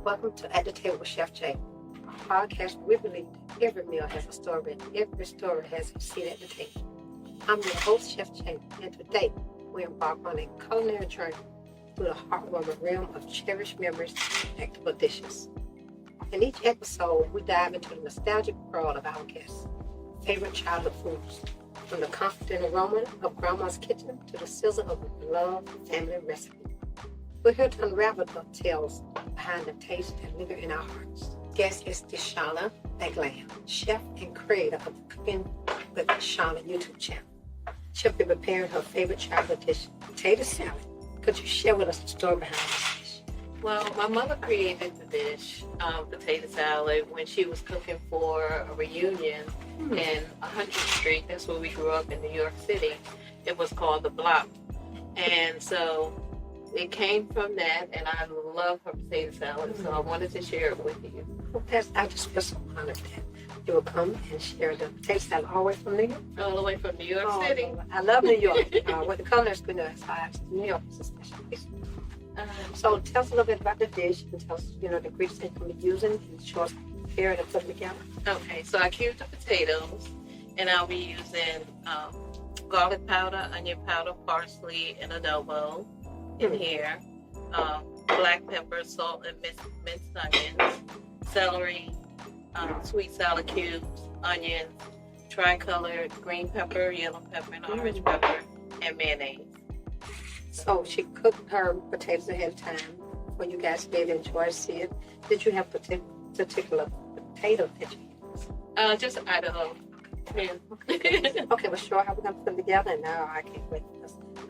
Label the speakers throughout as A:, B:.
A: Welcome to At the Table with Chef Jay, a podcast where we believe that every meal has a story and every story has a seat at the table. I'm your host, Chef Jay, and today we embark on a culinary journey through the heartwarming realm of cherished memories and delectable dishes. In each episode, we dive into the nostalgic world of our guests' favorite childhood foods, from the comforting aroma of Grandma's kitchen to the sizzle of a beloved family recipe. We're here to unravel the tales behind the taste that linger in our hearts. Guest is Shauna, chef and creator of the Cooking with Shauna YouTube channel. She'll be preparing her favorite childhood dish, potato salad. Could you share with us the story behind this dish?
B: Well, my mother created the dish, potato salad, when she was cooking for a reunion in 100th Street. That's where we grew up in New York City. It was called The Block. And so it came from that, and I love her potato salad, so I wanted to share it with you.
A: I just feel so honored that you will come and share the potato salad all the way from New York.
B: All the way from New York City.
A: I love New York. With the culinary school, New York is a special place. So tell us a little bit about the dish and tell us, the ingredients that you'll be using and show us prepare it and put it together.
B: Okay, so I cubed the potatoes, and I'll be using garlic powder, onion powder, parsley, and adobo in here, black pepper, salt, and minced onions, celery, sweet salad cubes, onions, tricolored green pepper, yellow pepper, and orange pepper, and mayonnaise.
A: So she cooked her potatoes ahead of time for you guys to be able to enjoy and see it. Did you have particular potato that you used?
B: Just Idaho. Yeah.
A: Okay, well, sure, how we're going to put it together, and now I can't wait.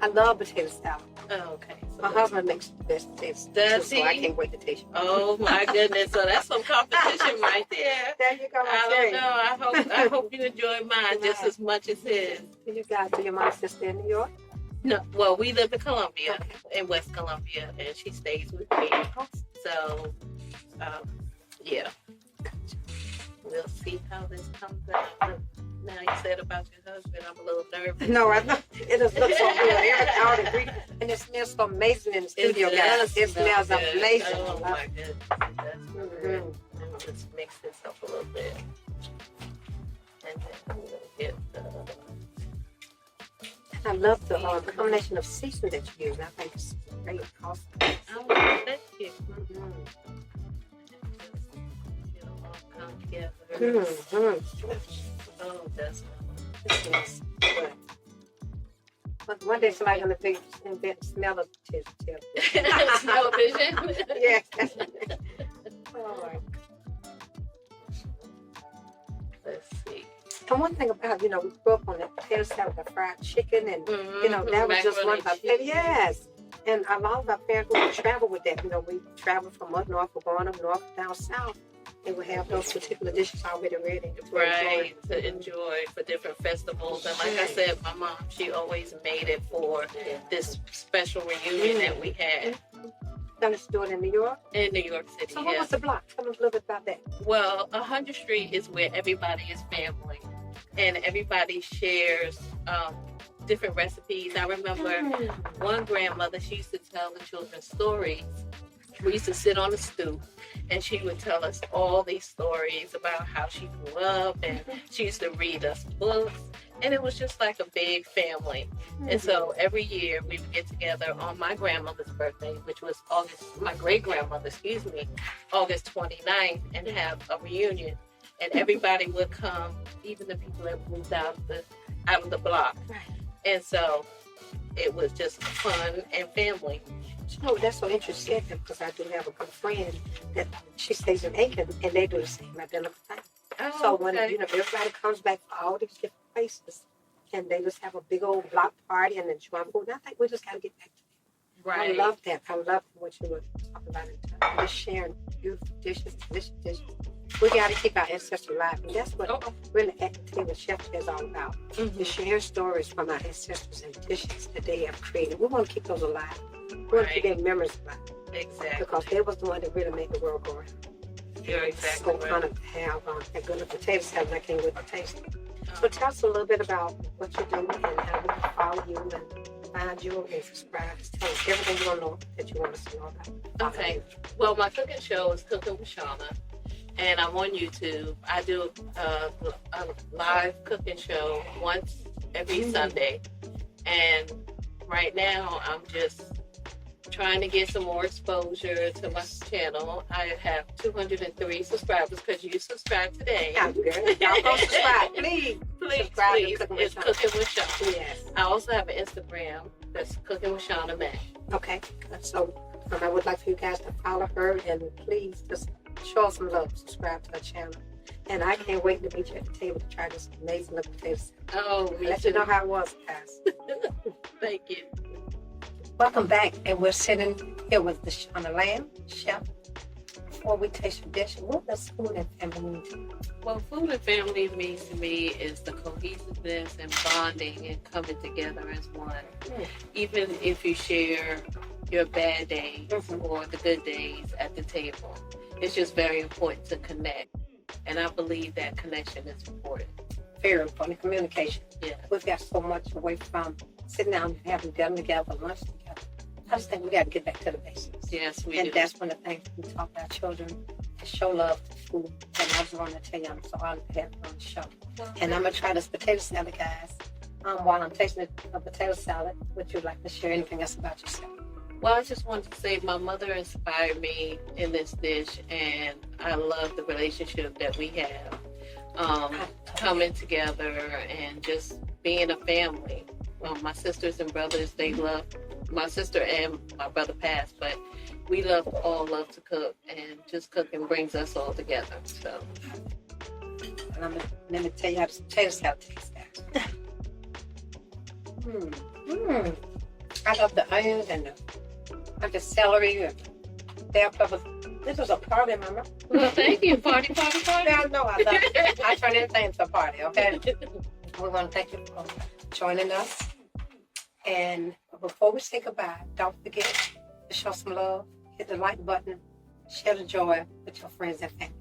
A: I love potato salad.
B: Oh, okay. So
A: my husband makes the best potatoes,
B: does
A: so
B: he?
A: I can't wait to taste it.
B: Oh my goodness! So that's some competition right there.
A: There you go.
B: I don't know. I hope you enjoy mine just as much as his.
A: Do you guys? Do your mom sister in New York?
B: No. Well, we live in Columbia, in West Columbia, and she stays with me. So, yeah. We'll see how this comes out. Now you said about your husband, I'm a little nervous.
A: No, I know. It just looks so good. All the ingredients, and it smells so amazing in the studio, guys. It smells amazing.
B: Oh my goodness, that's good. I'll just mix this up a little bit, and then I'm gonna get the.
A: I love the combination of seasoning that you use. I think it's great. Awesome.
B: Oh, thank you. Come together. Oh, that's
A: Yes. But one day somebody's gonna smell of potato.
B: Smell vision.
A: Yes. Oh my.
B: Let's see.
A: And one thing about, we grew up on that potato salad with fried chicken, and that was just one of our favorite. Yes. And a lot of our parents would travel with that. We traveled from up north, we're going up north, down south. They would have those particular dishes already ready
B: to enjoy for different festivals. And like I said, my mom, she always made it for this special reunion that we had.
A: Now let's do it in New York?
B: In New York City,
A: So what was the block? Tell us a little bit about that.
B: Well, 100th Street is where everybody is family. And everybody shares different recipes. I remember one grandmother, she used to tell the children stories. We used to sit on the stoop, and she would tell us all these stories about how she grew up, and she used to read us books, and it was just like a big family. And so every year we would get together on my grandmother's birthday, which was my great-grandmother, August 29th, and have a reunion. And everybody would come, even the people that moved out of the block. And so it was just fun and family.
A: That's so interesting because I do have a good friend that she stays in Aiken, and they do the same identical thing. So when everybody comes back from all these different places, and they just have a big old block party and enjoy food. And I think we just got to get back to that. Right. I love that. I love what you were talking about. Just sharing beautiful dishes, delicious dishes. We got to keep our ancestors alive, and that's what really At the Table with Chef is all about. Is sharing stories from our ancestors and dishes that they have created. We want to keep those alive. We want to keep their memories alive.
B: Exactly.
A: Because they was the one that really made the world go round.
B: You're exactly right.
A: So kind of have that good potato salad, and I can't wait to taste it. So tell us a little bit about what you do and how we can follow you and fine jewelry and subscribe. Just tell us everything you want to know that you want us to know about.
B: Okay. Well, my cooking show is Cooking with Shauna, and I'm on YouTube. I do a live cooking show once every Sunday, and right now I'm just trying to get some more exposure to my channel. I have 203 subscribers because you subscribed today.
A: Yeah, good. Y'all go subscribe, please.
B: Please,
A: Subscribe to
B: please.
A: Cooking with
B: It's
A: Shauna.
B: Cooking with Shauna.
A: Yes.
B: I also have an Instagram that's Cooking with Shauna May.
A: Okay. So I would like for you guys to follow her and please just show us some love. Subscribe to her channel. And I can't wait to meet you at the table to try this amazing little potato salad.
B: Oh, me
A: Let
B: too.
A: you know how it was, guys.
B: Thank you.
A: Welcome back, and we're sitting here with the Shauna Lamb, chef. Before we taste your dish, what does food and family mean to you?
B: Well, food and family means to me is the cohesiveness and bonding and coming together as one. Even if you share your bad days or the good days at the table, it's just very important to connect. And I believe that connection is important.
A: Very important. Communication.
B: Yeah.
A: We've got so much away from sitting down and having dinner together, lunch together. I just think we got to get back to the basics.
B: Yes, we
A: And
B: do.
A: that's one of the things we talk about children and show love to food. And I just want to tell you, I'm so honored to have you on the show. And I'm going to try this potato salad, guys. While I'm tasting the potato salad, would you like to share anything else about yourself?
B: Well, I just wanted to say my mother inspired me in this dish, and I love the relationship that we have. Coming together and just being a family. My sisters and brothers, they love, my sister and my brother passed, but we all love to cook, and just cooking brings us all together. So,
A: And let me tell you how this potato salad tastes, guys. I love the onions and the celery and bell peppers. This was a party, Mama.
B: well, thank you. Party, party, party.
A: I know I love it. I turn everything into a party, okay? We want to thank you for joining us. And before we say goodbye, don't forget to show some love, hit the like button, share the joy with your friends and family.